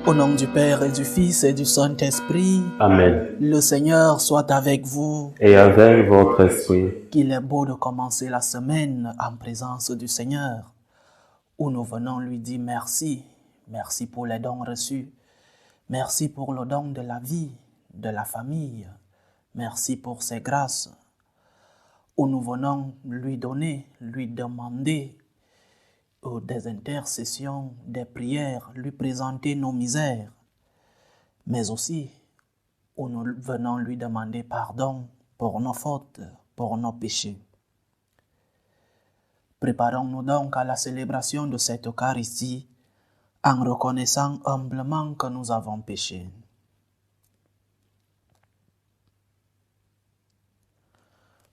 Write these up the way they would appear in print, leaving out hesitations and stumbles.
Au nom du Père et du Fils et du Saint-Esprit, Amen. le Seigneur soit avec vous. Et avec votre esprit. Qu'il est beau de commencer la semaine en présence du Seigneur, où nous venons lui dire merci. Merci pour les dons reçus. Merci pour le don de la vie, de la famille. Merci pour ses grâces. Où nous venons lui donner, lui demander des intercessions, des prières, lui présenter nos misères, mais aussi où nous venons lui demander pardon pour nos fautes, pour nos péchés. Préparons-nous donc à la célébration de cette Eucharistie en reconnaissant humblement que nous avons péché.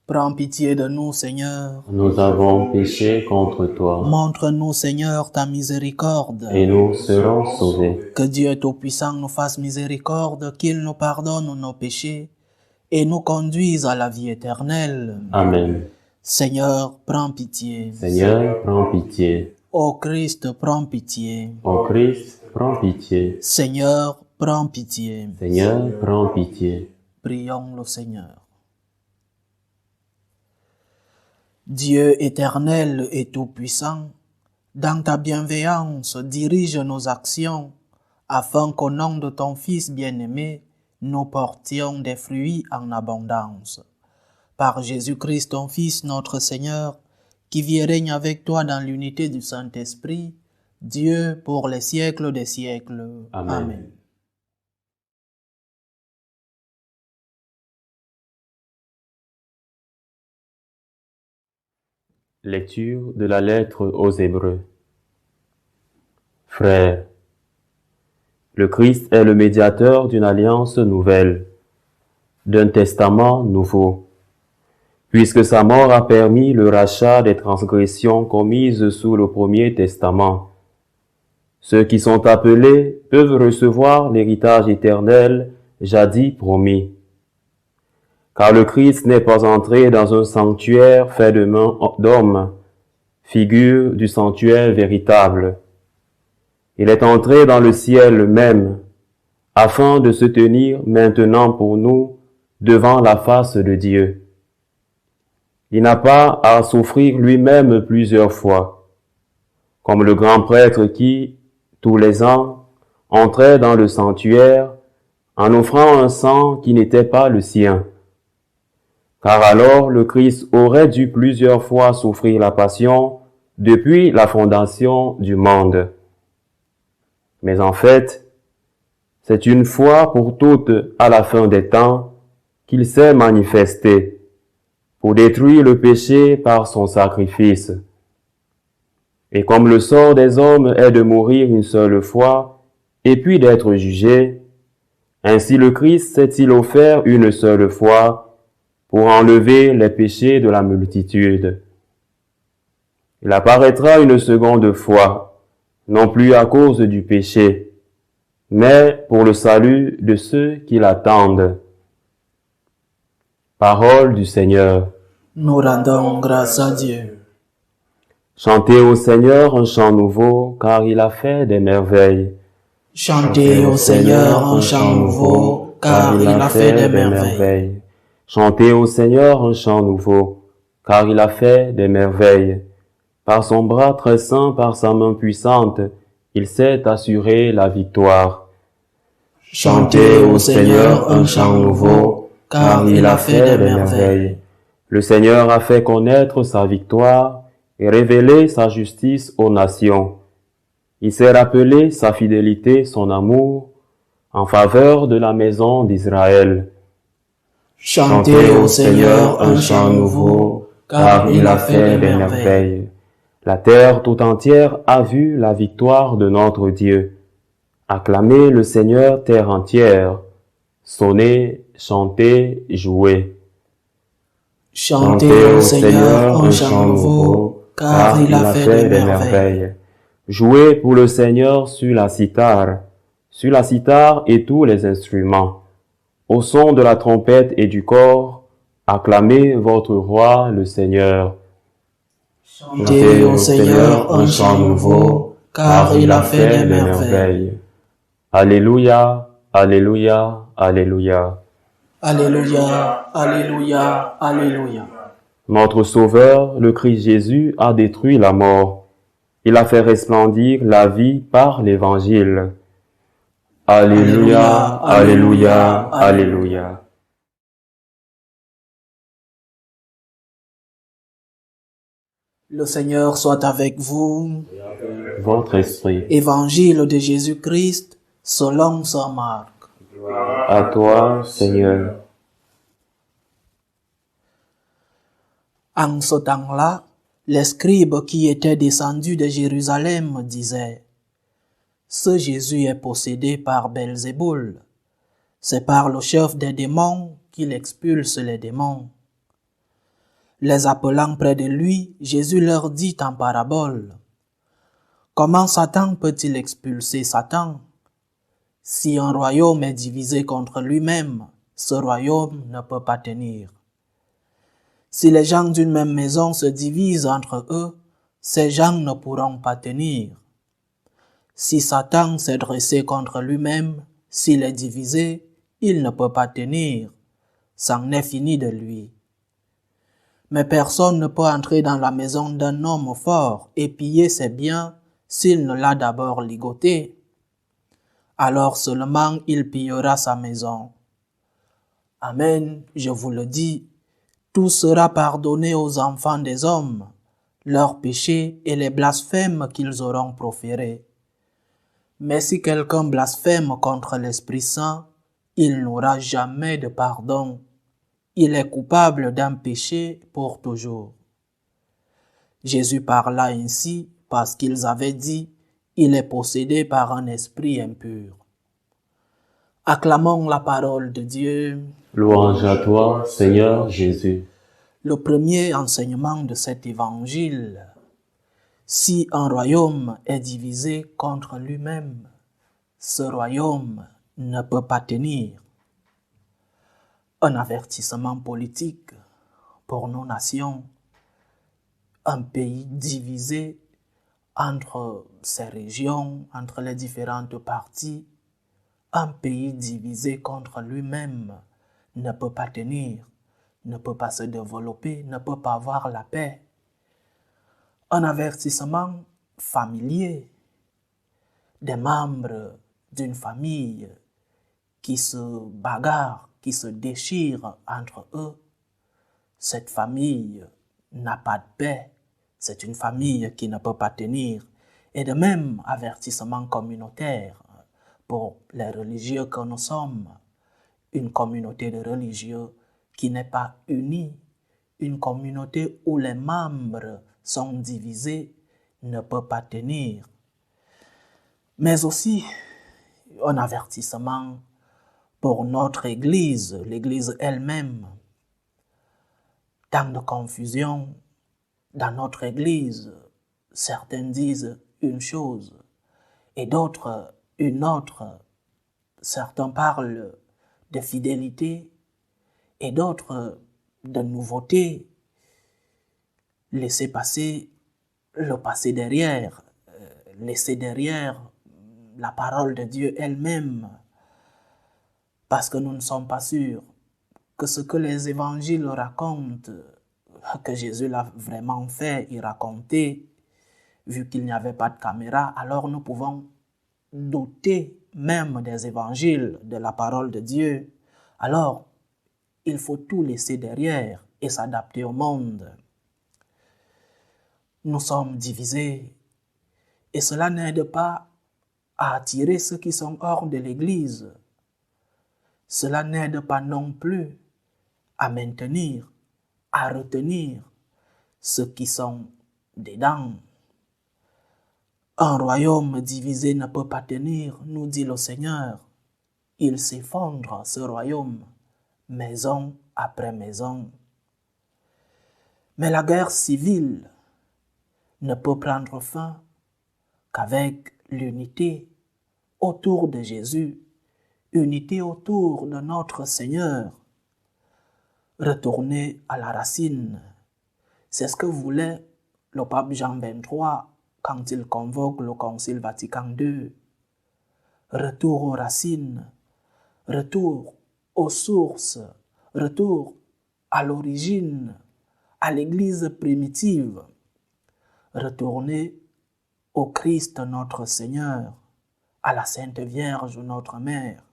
Prends pitié de nous, Seigneur. Nous avons péché contre toi. Montre-nous, Seigneur, ta miséricorde. Et nous serons sauvés. Que Dieu Tout-Puissant nous fasse miséricorde, qu'il nous pardonne nos péchés et nous conduise à la vie éternelle. Amen. Seigneur, prends pitié. Seigneur, prends pitié. Ô Christ, prends pitié. Ô Christ, prends pitié. Seigneur, prends pitié. Seigneur, prends pitié. Prions le Seigneur. Dieu éternel et tout-puissant, dans ta bienveillance, dirige nos actions, afin qu'au nom de ton Fils bien-aimé, nous portions des fruits en abondance. Par Jésus-Christ, ton Fils, notre Seigneur, qui vit et règne avec toi dans l'unité du Saint-Esprit, Dieu pour les siècles des siècles. Amen. Amen. Lecture de la lettre aux Hébreux. Frères, le Christ est le médiateur d'une alliance nouvelle, d'un testament nouveau, puisque sa mort a permis le rachat des transgressions commises sous le premier testament. Ceux qui sont appelés peuvent recevoir l'héritage éternel jadis promis. Car le Christ n'est pas entré dans un sanctuaire fait de mains d'hommes, figure du sanctuaire véritable. Il est entré dans le ciel même, afin de se tenir maintenant pour nous devant la face de Dieu. Il n'a pas à souffrir lui-même plusieurs fois, comme le grand prêtre qui, tous les ans, entrait dans le sanctuaire en offrant un sang qui n'était pas le sien. Car alors le Christ aurait dû plusieurs fois souffrir la passion depuis la fondation du monde. Mais en fait, c'est une fois pour toutes à la fin des temps qu'il s'est manifesté pour détruire le péché par son sacrifice. Et comme le sort des hommes est de mourir une seule fois et puis d'être jugé, ainsi le Christ s'est-il offert une seule fois pour enlever les péchés de la multitude. Il apparaîtra une seconde fois, non plus à cause du péché, mais pour le salut de ceux qui l'attendent. Parole du Seigneur. Nous rendons grâce à Dieu. Chantez au Seigneur un chant nouveau, car il a fait des merveilles. Chantez au Seigneur un chant nouveau, car il a fait des merveilles. Chantez au Seigneur un chant nouveau, car il a fait des merveilles. Par son bras très saint, par sa main puissante, il s'est assuré la victoire. Chantez au Seigneur un chant nouveau, car il a fait des merveilles. Le Seigneur a fait connaître sa victoire et révélé sa justice aux nations. Il s'est rappelé sa fidélité, son amour, en faveur de la maison d'Israël. Chantez au Seigneur un chant nouveau, car il a fait des merveilles. La terre tout entière a vu la victoire de notre Dieu. Acclamez le Seigneur, terre entière. Sonnez, chantez, jouez. Chantez au Seigneur un chant nouveau, car il a fait des merveilles. Jouez pour le Seigneur sur la cithare et tous les instruments. Au son de la trompette et du cor, acclamez votre roi, le Seigneur. Chantez au Seigneur un chant nouveau, car il a fait des merveilles. Alléluia, Alléluia, Alléluia. Alléluia, Alléluia, Alléluia. Notre Sauveur, le Christ Jésus, a détruit la mort. Il a fait resplendir la vie par l'Évangile. Alléluia, Alléluia, Alléluia. Le Seigneur soit avec vous. Votre esprit. Évangile de Jésus-Christ selon saint Marc. À toi, Seigneur. En ce temps-là, les scribes qui étaient descendus de Jérusalem disaient: ce Jésus est possédé par Belzéboul. C'est par le chef des démons qu'il expulse les démons. Les appelant près de lui, Jésus leur dit en parabole: comment Satan peut-il expulser Satan? Si un royaume est divisé contre lui-même, ce royaume ne peut pas tenir. Si les gens d'une même maison se divisent entre eux, ces gens ne pourront pas tenir. Si Satan s'est dressé contre lui-même, s'il est divisé, il ne peut pas tenir. C'en est fini de lui. Mais personne ne peut entrer dans la maison d'un homme fort et piller ses biens s'il ne l'a d'abord ligoté. Alors seulement il pillera sa maison. Amen, je vous le dis, tout sera pardonné aux enfants des hommes, leurs péchés et les blasphèmes qu'ils auront proférés. Mais si quelqu'un blasphème contre l'Esprit Saint, il n'aura jamais de pardon. Il est coupable d'un péché pour toujours. Jésus parla ainsi parce qu'ils avaient dit: il est possédé par un esprit impur. Acclamons la parole de Dieu. Louange à toi, Seigneur Jésus. Le premier enseignement de cet évangile: si un royaume est divisé contre lui-même, ce royaume ne peut pas tenir. Un avertissement politique pour nos nations. Un pays divisé entre ses régions, entre les différentes parties. Un pays divisé contre lui-même ne peut pas tenir, ne peut pas se développer, ne peut pas avoir la paix. Un avertissement familier. Des membres d'une famille qui se bagarrent, qui se déchirent entre eux. Cette famille n'a pas de paix. C'est une famille qui ne peut pas tenir. Et de même, avertissement communautaire pour les religieux que nous sommes. Une communauté de religieux qui n'est pas unie. Une communauté où les membres sont divisés ne peut pas tenir. Mais aussi un avertissement pour notre Église, l'Église elle-même. Tant de confusion dans notre Église. Certains disent une chose et d'autres une autre. Certains parlent de fidélité et d'autres de nouveauté. Laissez passer le passé derrière, laissez derrière la parole de Dieu elle-même, parce que nous ne sommes pas sûrs que ce que les évangiles racontent, que Jésus l'a vraiment fait y raconter, vu qu'il n'y avait pas de caméra, alors nous pouvons douter même des évangiles, de la parole de Dieu. Alors, il faut tout laisser derrière et s'adapter au monde. Nous sommes divisés et cela n'aide pas à attirer ceux qui sont hors de l'Église. Cela n'aide pas non plus à maintenir, à retenir ceux qui sont dedans. Un royaume divisé ne peut pas tenir, nous dit le Seigneur. Il s'effondre, ce royaume, maison après maison. Mais la guerre civile ne peut prendre fin qu'avec l'unité autour de Jésus, unité autour de notre Seigneur. Retourner à la racine, c'est ce que voulait le pape Jean XXIII quand il convoque le Concile Vatican II. retour aux racines, retour aux sources, retour à l'origine, à l'Église primitive, retourner au Christ notre Seigneur, à la Sainte Vierge notre Mère.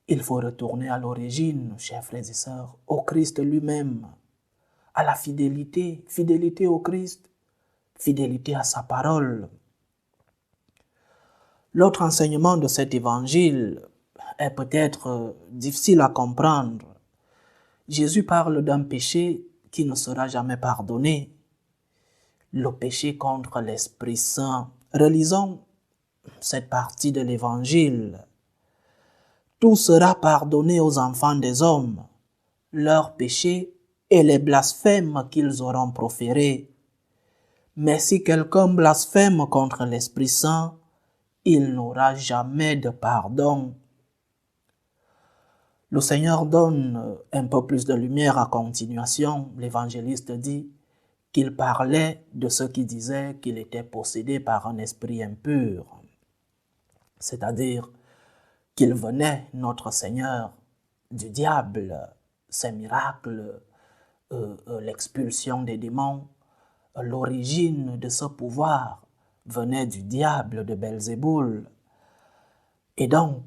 Il faut retourner à l'origine, chers frères et sœurs, au Christ lui-même, à la fidélité, fidélité au Christ, fidélité à sa parole. L'autre enseignement de cet évangile est peut-être difficile à comprendre. Jésus parle d'un péché qui ne sera jamais pardonné, le péché contre l'Esprit Saint. Relisons cette partie de l'évangile. Tout sera pardonné aux enfants des hommes, leurs péchés et les blasphèmes qu'ils auront proférés. Mais si quelqu'un blasphème contre l'Esprit Saint, il n'aura jamais de pardon. Le Seigneur donne un peu plus de lumière à continuation. L'évangéliste dit qu'il parlait de ceux qui disaient qu'il était possédé par un esprit impur. C'est-à-dire qu'il venait, notre Seigneur, du diable, ses miracles, l'expulsion des démons, l'origine de ce pouvoir venait du diable, de Belzéboul. Et donc,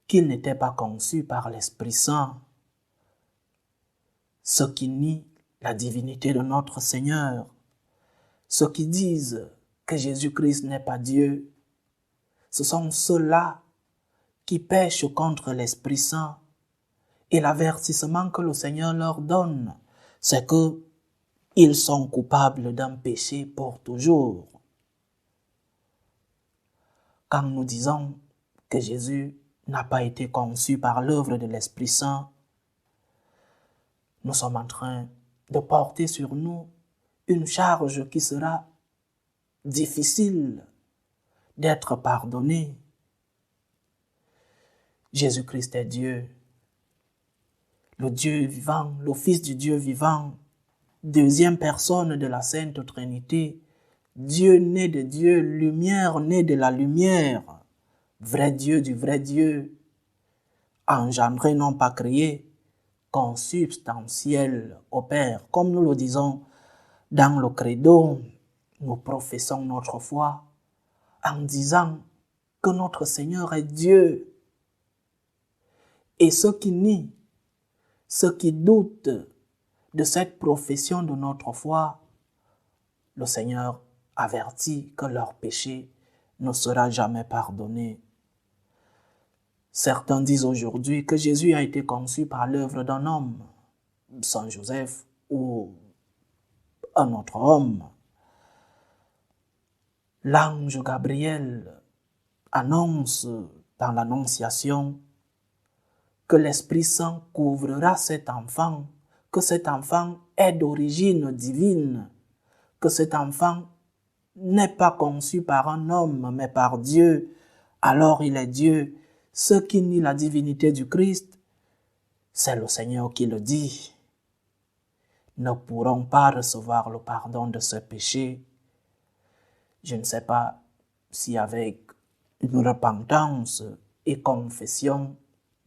qu'il n'était pas conçu par l'Esprit Saint. Ceux qui nient la divinité de notre Seigneur, ceux qui disent que Jésus-Christ n'est pas Dieu, ce sont ceux-là qui pêchent contre l'Esprit Saint. Et l'avertissement que le Seigneur leur donne, c'est qu'ils sont coupables d'un péché pour toujours. Quand nous disons que Jésus n'a pas été conçu par l'œuvre de l'Esprit Saint, nous sommes en train de porter sur nous une charge qui sera difficile d'être pardonnée. Jésus-Christ est Dieu, le Dieu vivant, le Fils du Dieu vivant, deuxième personne de la Sainte Trinité, Dieu né de Dieu, lumière née de la lumière, vrai Dieu du vrai Dieu, engendré non pas créé, consubstantiel au Père. Comme nous le disons dans le credo, nous professons notre foi en disant que notre Seigneur est Dieu. Et ceux qui nient, ceux qui doutent de cette profession de notre foi, le Seigneur avertit que leur péché ne sera jamais pardonné. Certains disent aujourd'hui que Jésus a été conçu par l'œuvre d'un homme, Saint Joseph ou un autre homme. L'ange Gabriel annonce dans l'Annonciation que l'Esprit Saint couvrira cet enfant, que cet enfant est d'origine divine, que cet enfant n'est pas conçu par un homme, mais par Dieu, alors il est Dieu. Ceux qui nient la divinité du Christ, c'est le Seigneur qui le dit, ne pourront pas recevoir le pardon de ce péché. Je ne sais pas si avec une repentance et confession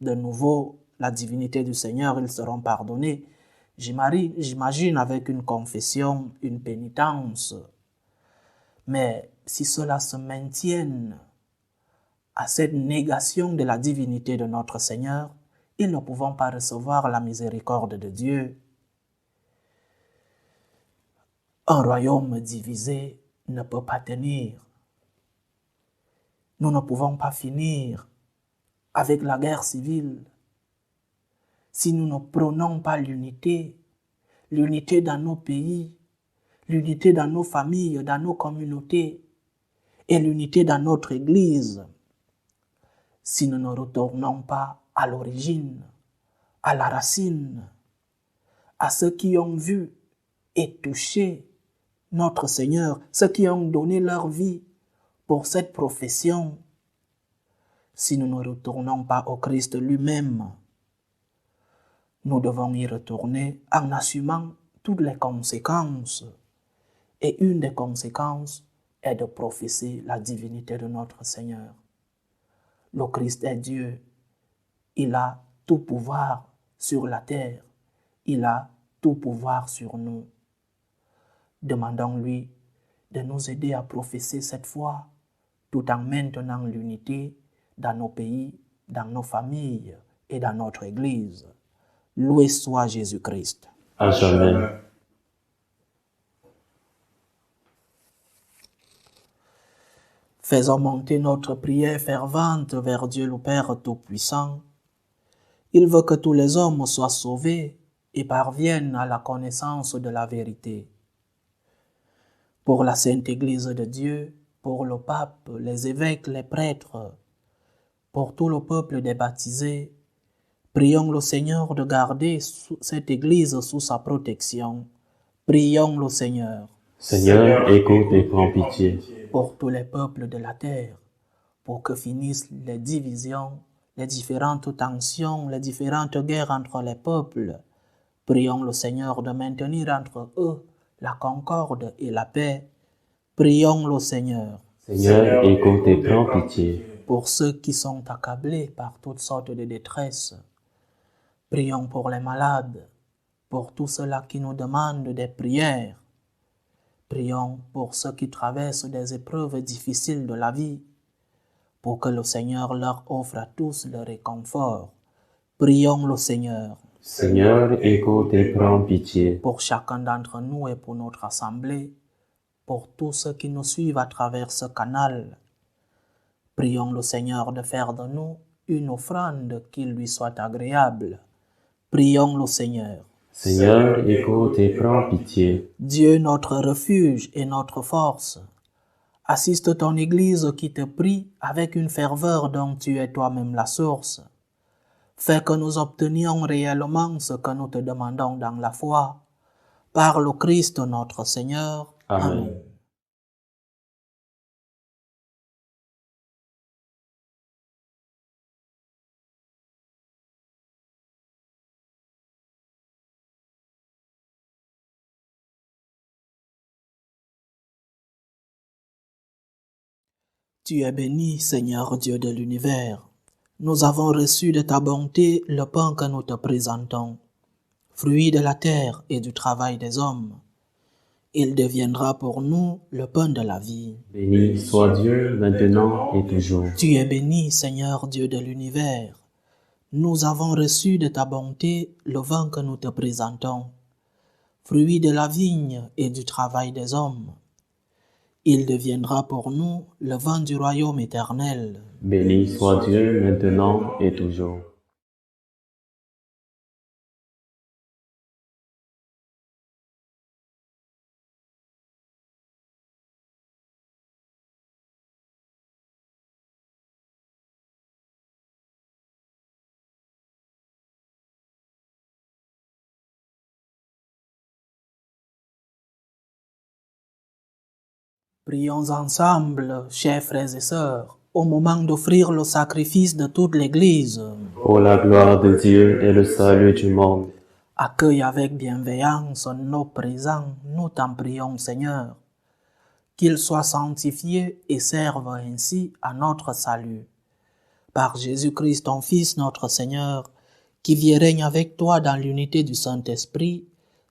de nouveau la divinité du Seigneur, ils seront pardonnés. J'imagine avec une confession, une pénitence. Mais si cela se maintienne à cette négation de la divinité de notre Seigneur, ils ne pourront pas recevoir la miséricorde de Dieu. Un royaume divisé ne peut pas tenir. Nous ne pouvons pas finir avec la guerre civile si nous ne prenons pas l'unité dans nos pays, l'unité dans nos familles, dans nos communautés et l'unité dans notre Église. Si nous ne retournons pas à l'origine, à la racine, à ceux qui ont vu et touché notre Seigneur, ceux qui ont donné leur vie pour cette profession, si nous ne retournons pas au Christ lui-même, nous devons y retourner en assumant toutes les conséquences. Et une des conséquences est de professer la divinité de notre Seigneur. Le Christ est Dieu. Il a tout pouvoir sur la terre. Il a tout pouvoir sur nous. Demandons-lui de nous aider à professer cette foi tout en maintenant l'unité dans nos pays, dans nos familles et dans notre Église. Loué soit Jésus-Christ. À jamais. Faisons monter notre prière fervente vers Dieu le Père Tout-Puissant. Il veut que tous les hommes soient sauvés et parviennent à la connaissance de la vérité. Pour la Sainte Église de Dieu, pour le pape, les évêques, les prêtres, pour tout le peuple des baptisés, prions le Seigneur de garder cette Église sous sa protection. Prions le Seigneur. Seigneur, écoute et prends pitié. Pour tous les peuples de la terre, pour que finissent les divisions, les différentes tensions, les différentes guerres entre les peuples. Prions le Seigneur de maintenir entre eux la concorde et la paix. Prions le Seigneur. Seigneur, écoute et prends pitié. Pour ceux qui sont accablés par toutes sortes de détresses. Prions pour les malades, pour tous ceux-là qui nous demandent des prières. Prions pour ceux qui traversent des épreuves difficiles de la vie, pour que le Seigneur leur offre à tous le réconfort. Prions le Seigneur. Seigneur, écoute et prends pitié. Pour chacun d'entre nous et pour notre assemblée, pour tous ceux qui nous suivent à travers ce canal. Prions le Seigneur de faire de nous une offrande qui lui soit agréable. Prions le Seigneur. Seigneur, écoute et prends pitié. Dieu, notre refuge et notre force, assiste ton Église qui te prie avec une ferveur dont tu es toi-même la source. Fais que nous obtenions réellement ce que nous te demandons dans la foi. Par le Christ notre Seigneur. Amen. Tu es béni, Seigneur Dieu de l'univers. Nous avons reçu de ta bonté le pain que nous te présentons, fruit de la terre et du travail des hommes. Il deviendra pour nous le pain de la vie. Béni soit Dieu maintenant et toujours. Tu es béni, Seigneur Dieu de l'univers. Nous avons reçu de ta bonté le vin que nous te présentons, fruit de la vigne et du travail des hommes. Il deviendra pour nous le vin du royaume éternel. Béni soit Dieu maintenant et toujours. Prions ensemble, chers frères et sœurs, au moment d'offrir le sacrifice de toute l'Église. Pour la gloire de Dieu et le salut du monde. Accueille avec bienveillance nos présents, nous t'en prions, Seigneur, qu'ils soient sanctifiés et servent ainsi à notre salut. Par Jésus-Christ, ton Fils, notre Seigneur, qui vit et règne avec toi dans l'unité du Saint-Esprit,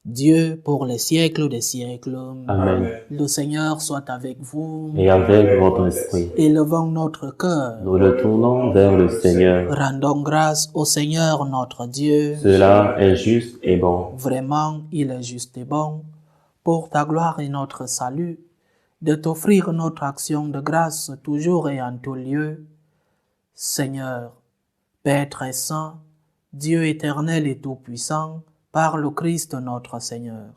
Dieu pour les siècles des siècles. Amen. Le Seigneur soit avec vous. Et avec votre esprit. Élevons notre cœur. Nous le tournons vers le Seigneur. Rendons grâce au Seigneur notre Dieu. Cela est juste et bon. Vraiment, il est juste et bon, pour ta gloire et notre salut, de t'offrir notre action de grâce toujours et en tout lieu. Seigneur, Père très saint, Dieu éternel et tout-puissant, par le Christ notre Seigneur.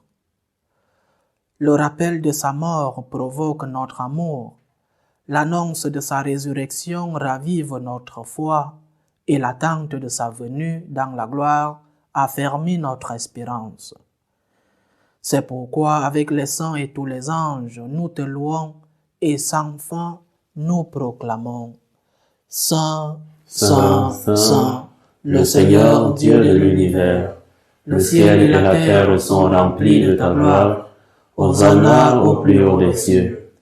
Le rappel de sa mort provoque notre amour, l'annonce de sa résurrection ravive notre foi, et l'attente de sa venue dans la gloire affermit notre espérance. C'est pourquoi, avec les saints et tous les anges, nous te louons, et sans fin, nous proclamons. Saint, Saint, Saint, le Seigneur Dieu de l'univers. Le ciel et la terre sont remplis de ta gloire. Hosanna au plus haut des cieux.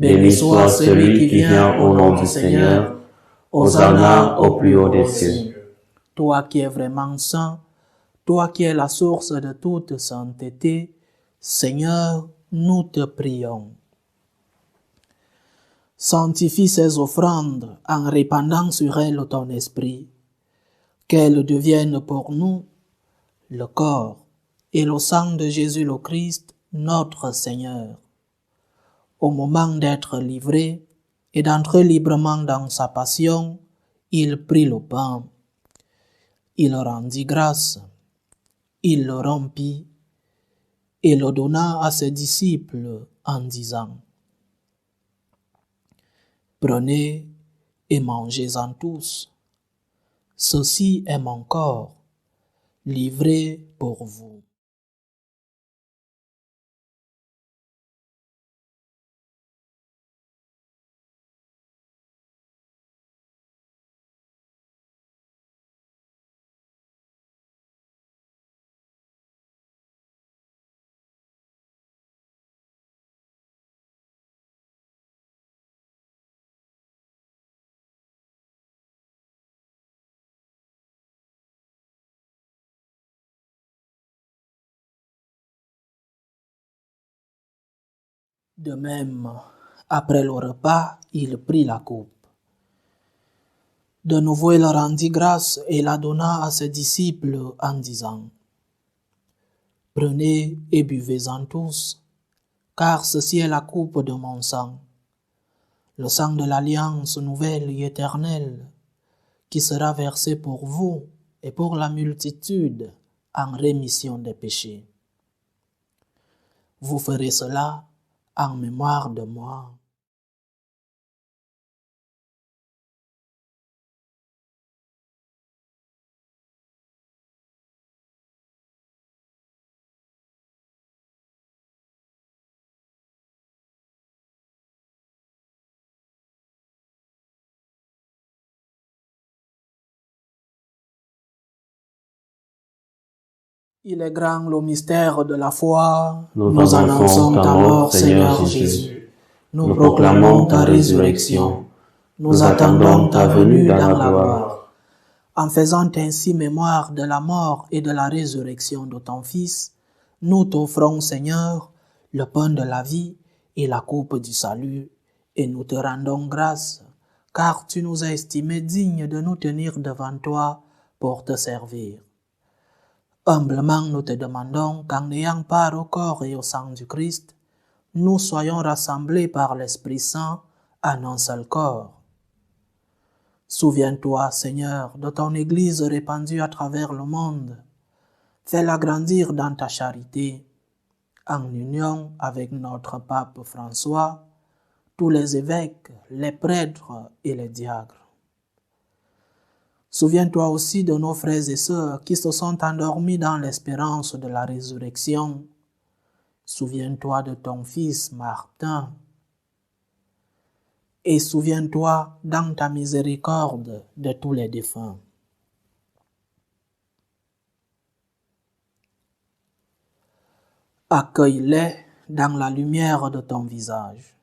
Béni soit celui qui vient au nom du Seigneur. Hosanna au plus haut des cieux. Toi qui es vraiment saint, toi qui es la source de toute sainteté, Seigneur, nous te prions. Sanctifie ces offrandes en répandant sur elles ton esprit, qu'elles deviennent pour nous le corps et le sang de Jésus le Christ, notre Seigneur. Au moment d'être livré et d'entrer librement dans sa passion, il prit le pain. Il rendit grâce, il le rompit et le donna à ses disciples en disant: Prenez et mangez-en tous. Ceci est mon corps, livré pour vous. De même, après le repas, il prit la coupe. De nouveau, il rendit grâce et la donna à ses disciples en disant: Prenez et buvez-en tous, car ceci est la coupe de mon sang, le sang de l'alliance nouvelle et éternelle, qui sera versé pour vous et pour la multitude en rémission des péchés. Vous ferez cela en mémoire de moi. Il est grand le mystère de la foi. Nous annonçons ta mort, Seigneur Jésus. Nous proclamons ta résurrection. Nous attendons ta venue dans la gloire. En faisant ainsi mémoire de la mort et de la résurrection de ton Fils, nous t'offrons, Seigneur, le pain de la vie et la coupe du salut, et nous te rendons grâce, car tu nous as estimés dignes de nous tenir devant toi pour te servir. Humblement, nous te demandons qu'en ayant part au corps et au sang du Christ, nous soyons rassemblés par l'Esprit Saint en un seul corps. Souviens-toi, Seigneur, de ton Église répandue à travers le monde. Fais-la grandir dans ta charité, en union avec notre pape François, tous les évêques, les prêtres et les diacres. Souviens-toi aussi de nos frères et sœurs qui se sont endormis dans l'espérance de la résurrection. Souviens-toi de ton fils Martin. Et souviens-toi dans ta miséricorde de tous les défunts. Accueille-les dans la lumière de ton visage.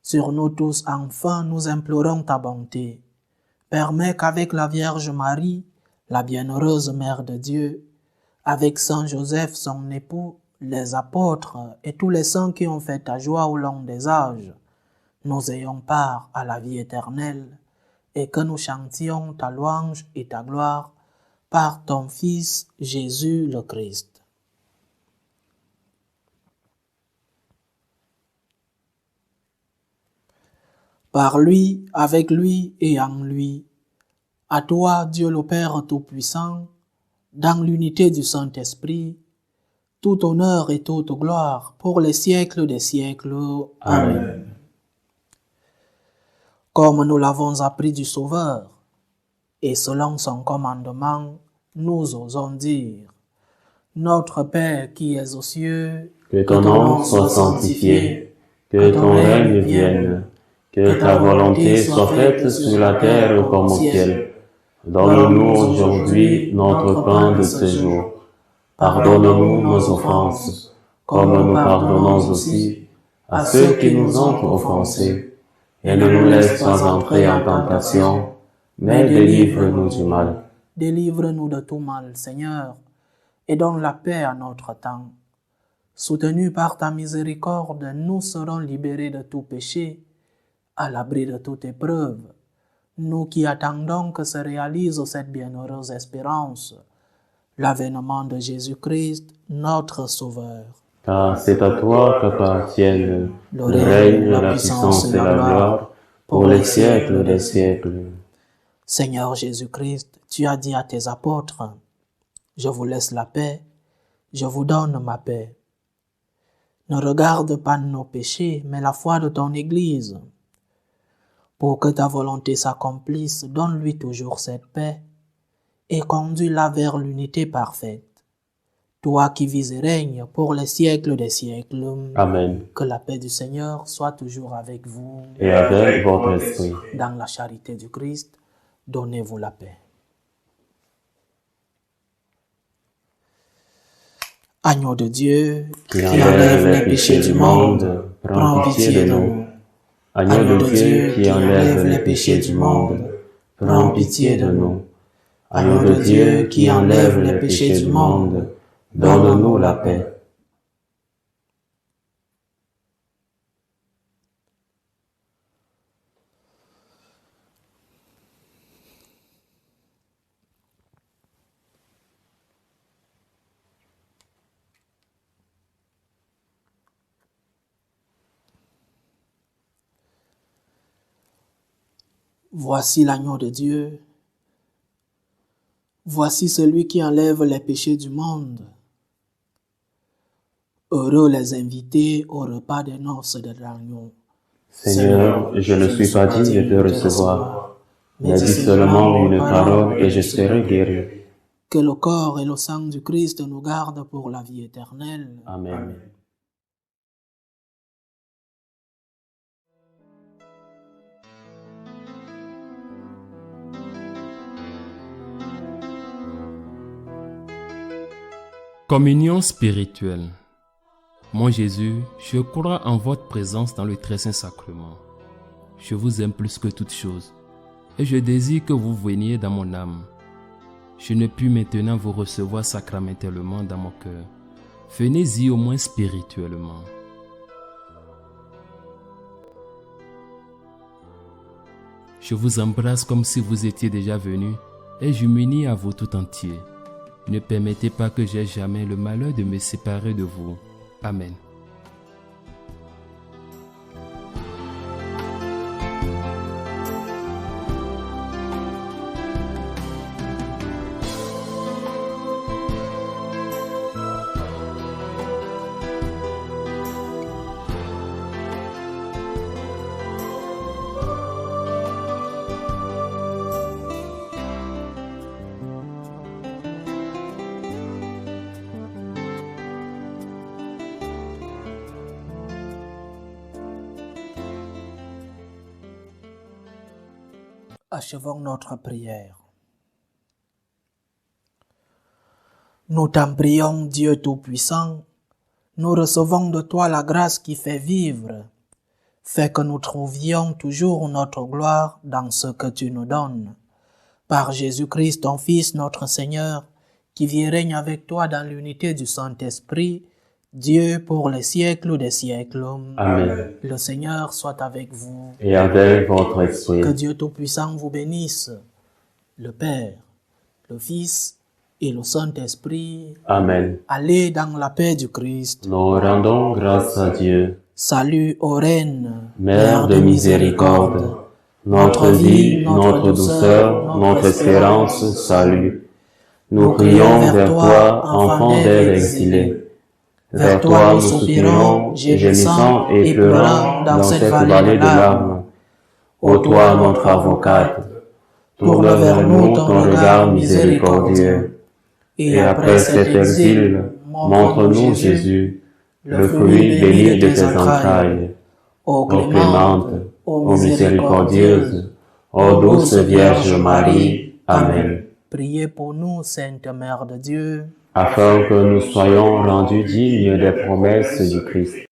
Sur nous tous, enfin, nous implorons ta bonté. Permets qu'avec la Vierge Marie, la bienheureuse Mère de Dieu, avec Saint Joseph, son époux, les apôtres et tous les saints qui ont fait ta joie au long des âges, nous ayons part à la vie éternelle et que nous chantions ta louange et ta gloire par ton Fils Jésus le Christ. Par lui, avec lui et en lui, à toi, Dieu le Père Tout-Puissant, dans l'unité du Saint-Esprit, tout honneur et toute gloire pour les siècles des siècles. Amen. Comme nous l'avons appris du Sauveur, et selon son commandement, nous osons dire: Notre Père qui es aux cieux, que ton nom soit sanctifié, que ton règne vienne, que ta volonté soit faite sur la terre comme au ciel. Donne-nous aujourd'hui notre pain de ce jour. Pardonne-nous nos offenses, comme nous pardonnons aussi à ceux qui nous ont offensés, et ne nous laisse pas entrer en tentation, mais délivre-nous du mal. Délivre-nous de tout mal, Seigneur, et donne la paix à notre temps. Soutenus par ta miséricorde, nous serons libérés de tout péché, à l'abri de toute épreuve, nous qui attendons que se réalise cette bienheureuse espérance, l'avènement de Jésus-Christ, notre Sauveur. Car c'est à toi qu'appartiennent le règne, la puissance et la gloire, pour les siècles des siècles. Seigneur Jésus-Christ, tu as dit à tes apôtres, « Je vous laisse la paix, je vous donne ma paix. » Ne regarde pas nos péchés, mais la foi de ton Église. Pour que ta volonté s'accomplisse, donne-lui toujours cette paix et conduis-la vers l'unité parfaite. Toi qui vis et règnes pour les siècles des siècles. Amen. Que la paix du Seigneur soit toujours avec vous. Et avec votre esprit. Dans la charité du Christ, donnez-vous la paix. Agneau de Dieu, qui enlève les péchés du monde, prends pitié de nous. Agneau de Dieu qui enlève les péchés du monde, prends pitié de nous. Agneau de Dieu qui enlève les péchés du monde, donne-nous la paix. Voici l'agneau de Dieu. Voici celui qui enlève les péchés du monde. Heureux les invités au repas des noces de l'agneau. Seigneur, je ne suis pas digne de te recevoir, mais dis seulement une parole et je serai guéri. Que le corps et le sang du Christ nous gardent pour la vie éternelle. Amen. Communion spirituelle. Mon Jésus, je crois en votre présence dans le très saint sacrement. Je vous aime plus que toute chose, et je désire que vous veniez dans mon âme. Je ne puis maintenant vous recevoir sacramentellement dans mon cœur. Venez-y au moins spirituellement. Je vous embrasse comme si vous étiez déjà venu, et je m'unis à vous tout entier. Ne permettez pas que j'aie jamais le malheur de me séparer de vous. Amen. Achevons notre prière. Nous t'en prions, Dieu Tout-Puissant, nous recevons de toi la grâce qui fait vivre. Fais que nous trouvions toujours notre gloire dans ce que tu nous donnes. Par Jésus-Christ, ton Fils, notre Seigneur, qui vit et règne avec toi dans l'unité du Saint-Esprit, Dieu pour les siècles des siècles. Amen. Le Seigneur soit avec vous. Et avec votre esprit. Que Dieu Tout-Puissant vous bénisse, le Père, le Fils et le Saint-Esprit. Amen. Allez dans la paix du Christ. Nous rendons grâce à Dieu. Salut ô Reine, Mère de miséricorde, notre vie, notre douceur, notre espérance, salut. Nous prions vers toi, enfant d'Ève exilée. Vers toi nous soupirons, gémissant et pleurant dans cette vallée de larmes. Ô toi notre avocate, tourne vers nous ton regard miséricordieux. Et après cet exil, montre-nous Jésus, le fruit béni de tes entrailles. Ô clémente, ô miséricordieuse, ô douce Vierge Marie. Amen. Priez pour nous, Sainte Mère de Dieu, Afin que nous soyons rendus dignes des promesses du Christ.